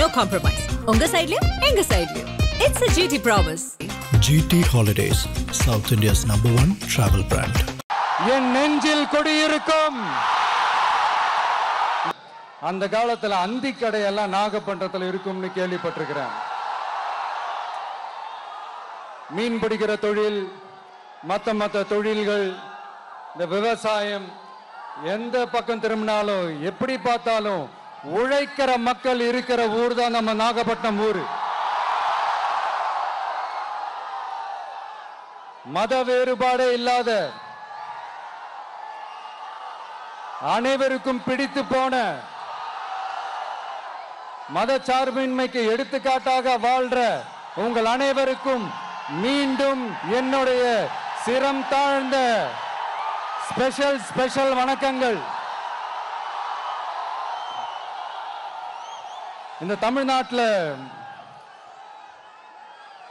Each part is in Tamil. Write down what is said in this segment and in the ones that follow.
no compromise. Unga side liyo, enga side liyo. It's a GT promise. GT Holidays, South India's #1 travel brand. என் நெஞ்சில் கொடியிருக்கும். அந்த காலத்துல அந்தி கடையெல்லாம் நாகப்பட்டினத்துல இருக்கும்னு கேள்விப்பட்டிருக்கிறேன். மீன் பிடிக்கிற தொழில், மத்த தொழில்கள், இந்த விவசாயம், எந்த பக்கம் திரும்பினாலும் எப்படி பார்த்தாலும் உழைக்கிற மக்கள் இருக்கிற ஊர் தான் நம்ம நாகப்பட்டினம் ஊர். மத வேறுபாடே இல்லாத, அனைவருக்கும் பிடித்து போன, மத சார்பின்மைக்கு எடுத்துக்காட்டாக வாழ்ற உங்கள் அனைவருக்கும் மீண்டும் என்னுடைய சிரம் தாழ்ந்த ஸ்பெஷல் வணக்கங்கள். இந்த தமிழ்நாட்டில்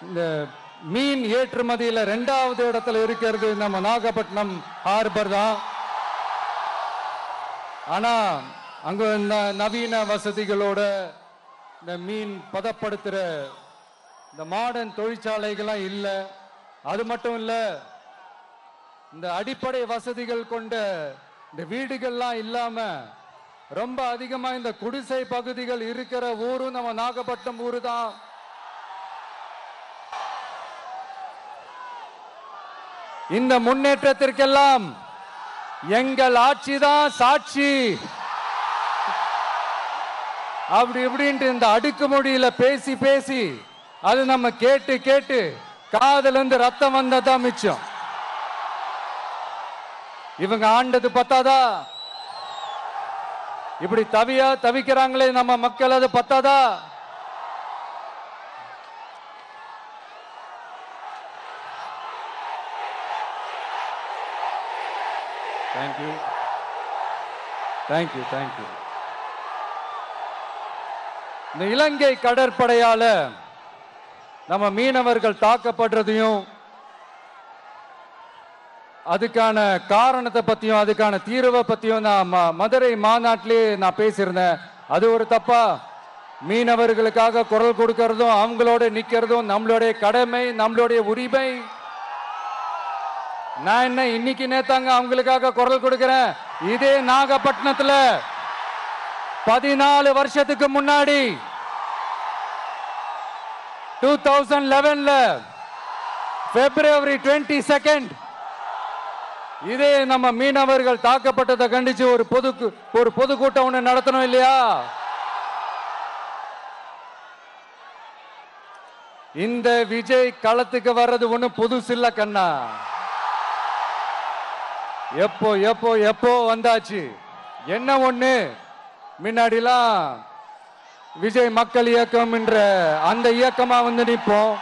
இந்த மீன் ஏற்றுமதியில் 2வது இடத்துல இருக்கிறது நம்ம நாகப்பட்டினம் ஹார்பர் தான். ஆனா அங்க நவீன வசதிகளோட இந்த மீன் பதப்படுத்துற இந்த மாடர்ன் தொழிற்சாலைகள்லாம் இல்லை. அது மட்டும் இல்ல, இந்த அடிப்படை வசதிகள் கொண்ட இந்த வீடுகள்லாம் இல்லாம ரொம்ப அதிகமா இந்த குடிசை பகுதிகள் இருக்கிற ஊரும் நம்ம நாகப்பட்டினம் ஊரு தான். இந்த முன்னேற்றத்திற்கெல்லாம் எங்கள் ஆட்சி தான் சாட்சி. அப்படி இப்படின்ட்டு இந்த அடுக்குமொழியில பேசி அது நம்ம கேட்டு காதுல இருந்து ரத்தம் வந்ததான் மிச்சம். இவங்க ஆண்டது பத்தாதா? இப்படி தவிக்கிறாங்களே நம்ம மக்கள், அது பத்தாதா? தேங்க்யூ. இந்த இலங்கை கடற்படையால நம்ம மீனவர்கள் தாக்கப்படுறதையும், அதுக்கான காரணத்தை பத்தியும் அதுக்கான தீர்வை பத்தியும் நான் மதுரை மாநாட்டிலே நான் பேசியிருந்தேன். அது ஒரு தப்பா? மீனவர்களுக்காக குரல் கொடுக்கறதும் அவங்களோட நிக்கிறதும் நம்மளுடைய கடமை, நம்மளுடைய உரிமை. நான் என்ன இன்னைக்கு நேத்தாங்க அவங்களுக்காக குரல் கொடுக்கிறேன். இதே நாகப்பட்டினத்துல 14 வருஷத்துக்கு முன்னாடி 2011 February 22 இதே நம்ம மீனவர்கள் தாக்கப்பட்டதை கண்டிச்சு ஒரு பொதுக்கூட்டம் ஒண்ணு நடத்தணும் இல்லையா? இந்த விஜய் களத்துக்கு வர்றது ஒண்ணு புதுசு இல்ல கண்ணா. எப்போ வந்தாச்சு. என்ன ஒண்ணு, முன்னாடிலாம் விஜய் மக்கள் இயக்கம் என்ற அந்த இயக்கமா நிற்போம்.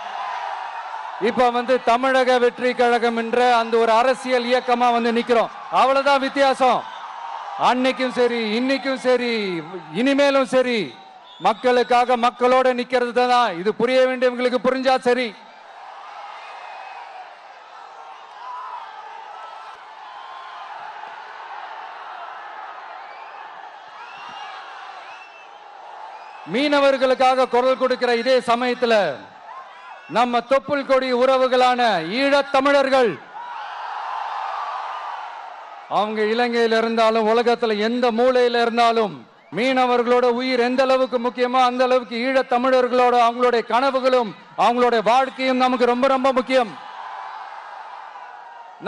இப்ப தமிழக வெற்றி கழகம் என்ற அந்த ஒரு அரசியல் இயக்கமா நிக்கிறோம். அவ்வளவுதான் வித்தியாசம். அன்னைக்கும் சரி, இன்னைக்கும் சரி, இனிமேலும் சரி, மக்களுக்காக மக்களோட நிக்கிறது தான். இது புரிய வேண்டியவங்களுக்கு புரிஞ்சா சரி. மீனவர்களுக்காக குரல் கொடுக்கிற இதே சமயத்துல நம்ம தொப்புள் கொடி உறவுகளான ஈழத் தமிழர்கள், அவங்க இலங்கையில் இருந்தாலும் உலகத்துல எந்த மூலையில இருந்தாலும் மீனவர்களோட உயிர் எந்த அளவுக்கு முக்கியமோ அந்த அளவுக்கு ஈழத் தமிழர்களோட அவங்களுடைய கனவுகளும் அவங்களுடைய வாழ்க்கையும் நமக்கு ரொம்ப ரொம்ப முக்கியம்.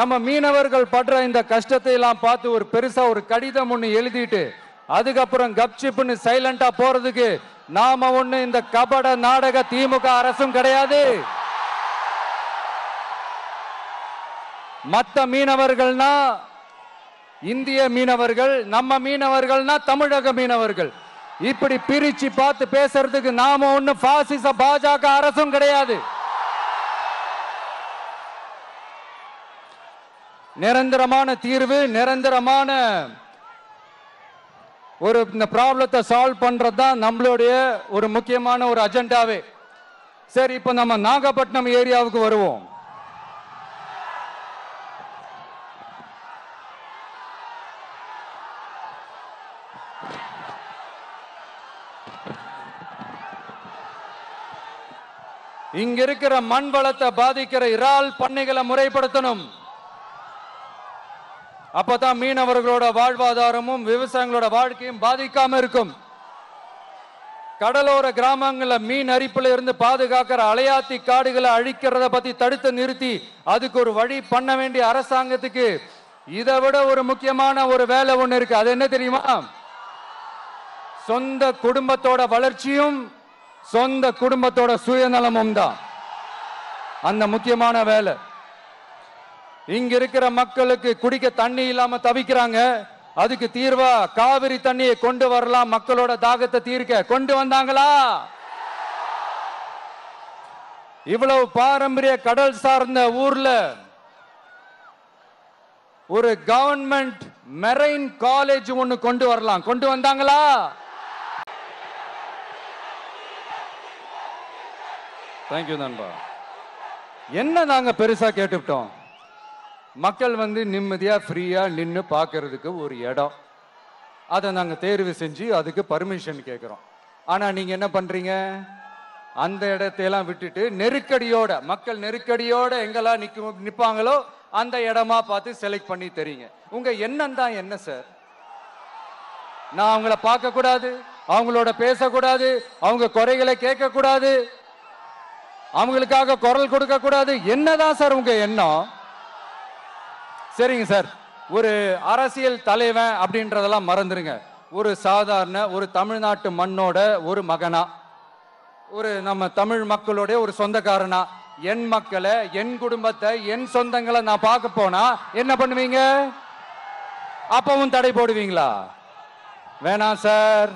நம்ம மீனவர்கள் படுற இந்த கஷ்டத்தை எல்லாம் பார்த்து ஒரு பெருசா ஒரு கடிதம் ஒண்ணு எழுதிட்டு அதுக்கப்புறம் கப்சிப்னு சைலண்டா போறதுக்கு நாம ஒண்ணு இந்த கபட நாடக திமுக அரசும் கிடையாது. மத்த மீனவர்கள்னா இந்திய மீனவர்கள், நம்ம மீனவர்கள்னா தமிழக மீனவர்கள். இப்படி பிரிச்சு பார்த்து பேசுறதுக்கு நாம ஒண்ணு பாசிச பாஜக அரசும் கிடையாது. நிரந்தரமான தீர்வு, நிரந்தரமான ஒரு இந்த ப்ராப்ளத்தை சால்வ் பண்றது தான் நம்மளுடைய ஒரு முக்கியமான ஒரு அஜெண்டாவே. சரி, இப்ப நம்ம நாகப்பட்டினம் ஏரியாவுக்கு வருவோம். இங்க இருக்கிற மண் வளத்தை பாதிக்கிற இறால் பண்ணைகளை முறைப்படுத்தணும். அப்பதான் மீனவர்களோட வாழ்வாதாரமும் விவசாயிகளோட வாழ்க்கையும் பாதிக்காம இருக்கும். கடலோர கிராமங்கள்ல மீன் அரிப்புல இருந்து பாதுகாக்கிற அலையாத்தி காடுகளை அழிக்கிறத பத்தி தடுத்து நிறுத்தி அதுக்கு ஒரு வழி பண்ண வேண்டிய அரசாங்கத்துக்கு இதை விட ஒரு முக்கியமான ஒரு வேலை ஒண்ணு இருக்கு. அது என்ன தெரியுமா? சொந்த குடும்பத்தோட வளர்ச்சியும் சொந்த குடும்பத்தோட சுயநலமும் தான் அந்த முக்கியமான வேலை. இங்க இருக்கிற மக்களுக்கு குடிக்க தண்ணி இல்லாம தவிக்கிறாங்க. அதுக்கு தீர்வா காவிரி தண்ணியை கொண்டு வரலாம். மக்களோட தாகத்தை தீர்க்க கொண்டு வந்தாங்களா? இவ்வளவு பாரம்பரிய கடல் சார்ந்த ஊர்ல ஒரு கவர்மெண்ட் மெரைன் காலேஜ் ஒன்னு கொண்டு வரலாம். கொண்டு வந்தாங்களா? தேங்க்யூ நண்பா. என்ன நாங்க பெருசா கேட்டுவிட்டோம்? மக்கள் நிம்மதியா ஃப்ரீயா நின்று பார்க்கறதுக்கு ஒரு இடம், அதை நாங்க தேர்வு செஞ்சு அதுக்கு பர்மிஷன் கேட்கிறோம். ஆனா நீங்க என்ன பண்றீங்க? அந்த இடத்தையெல்லாம் விட்டுட்டு நெருக்கடியோட, மக்கள் நெருக்கடியோட எங்கெல்லாம் நிப்பாங்களோ அந்த இடமா பார்த்து செலக்ட் பண்ணி தெரியுங்க. உங்க எண்ணம் தான் என்ன சார்? நான் அவங்கள பார்க்க கூடாது, அவங்களோட பேசக்கூடாது, அவங்க குறைகளை கேட்க கூடாது, அவங்களுக்காக குரல் கொடுக்க கூடாது. என்னதான் சார் உங்க எண்ணம்? சரிங்க சார், ஒரு அரசியல் தலைவன் அப்படின்றதெல்லாம் மறந்துருங்க. ஒரு சாதாரண ஒரு தமிழ்நாட்டு மண்ணோட ஒரு மகனா, ஒரு நம்ம தமிழ் மக்களோட ஒரு சொந்தக்காரனா, என் மக்களை, என் குடும்பத்தை, என் சொந்தங்களை நான் பார்க்க போனா என்ன பண்ணுவீங்க? அப்பவும் தடை போடுவீங்களா? வேணாம் சார்.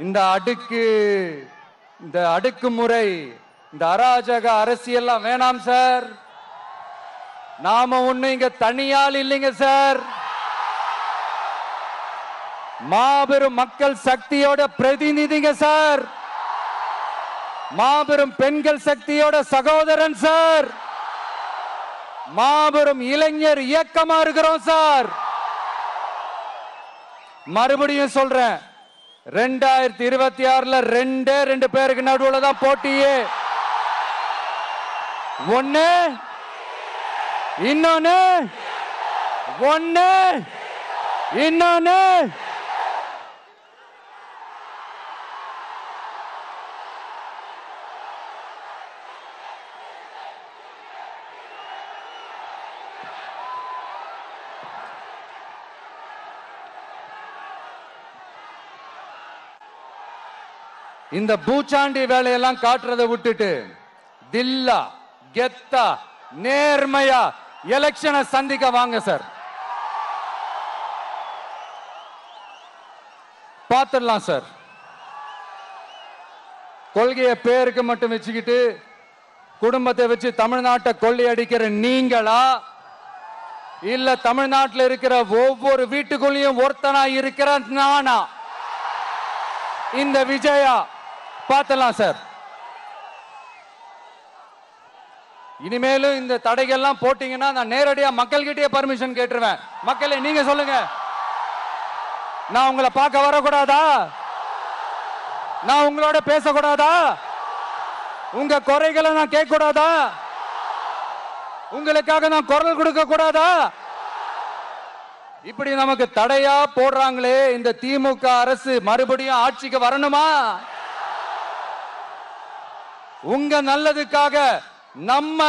இந்த அடுக்குமுறை, இந்த அராஜக அரசியல்லாம் வேணாம் சார். நாம ஒண்ணு இங்க தனியால் இல்லைங்க சார். மாபெரும் மக்கள் சக்தியோட பிரதிநிதிங்க சார். மாபெரும் பெண்கள் சக்தியோட சகோதரன் சார். மாபெரும் இளைஞர் இயக்கமா இருக்கிறோம் சார். மறுபடியும் சொல்றேன், 2026ல ரெண்டு பேருக்கு நடுவுல தான் போட்டியே. ஒண்ணு இன்னொன்னு, ஒண்ணு இன்னொன்னு. இந்த பூச்சாண்டி வேலையெல்லாம் காட்டுறதை விட்டுட்டு தில்லா கெத்தா நேர்மையா எலெக்ஷனை சந்திக்க வாங்க சார். பார்த்துடலாம் சார். கொள்கையை பேருக்கு மட்டும் வச்சுக்கிட்டு குடும்பத்தை வச்சு தமிழ்நாட்டை கொள்ளையடிக்கிற நீங்களா, இல்ல தமிழ்நாட்டில் இருக்கிற ஒவ்வொரு வீட்டுக்குள்ளேயும் ஒருத்தனா இருக்கிற நானா, இந்த விஜயா? பார்த்துடலாம் சார். இனிமேலும் இந்த தடைகள்லாம் போட்டீங்கன்னா நான் நேரடியா மக்கள்கிட்டயே பர்மிஷன் கேட்டுருவேன். மக்களே நீங்க சொல்லுங்க, நான் உங்களை பார்க்க வரக்கூடாதா? நான் உங்களோட பேசக்கூடாதா? உங்க குறைகளை நான் கேட்க கூடாதா? உங்களுக்காக நான் குரல் கொடுக்க கூடாதா? இப்படி நமக்கு தடையா போடுறாங்களே, இந்த திமுக அரசு மறுபடியும் ஆட்சிக்கு வரணுமா? உங்க நல்லதுக்காக நம்ம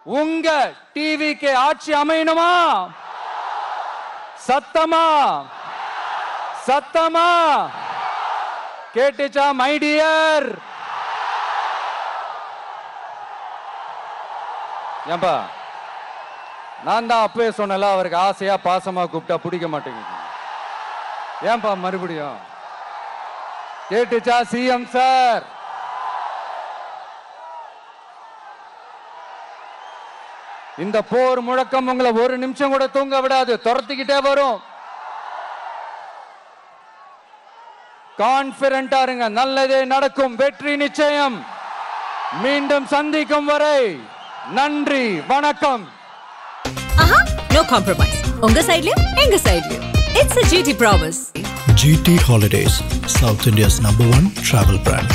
உங்க டிவிக்கு ஆட்சி அமையணுமா? சத்தமா சத்தமா கேட்டுச்சா மை டியர்? ஏன்பா, நான் தான் அப்பவே சொன்னல, அவருக்கு ஆசையா பாசமா கூப்பிட்டா பிடிக்க மாட்டேங்குது. ஏன்பா மறுபடியும்? கேட்டுச்சா சிஎம் சார்? இந்த போர் முழக்கம் உங்களை ஒரு நிமிஷம் கூட தூங்க விடாது, துரத்திக்கிட்டே வரும். கான்பிடென்டா இருங்க, நல்லதே நடக்கும், வெற்றி நிச்சயம். மீண்டும் சந்திக்கும் வரை நன்றி, வணக்கம். ஆஹா, no compromise. உங்க சைடுலயும் எங்க சைடுலயும். It's a GT promise. GT Holidays, South India's #1 travel brand.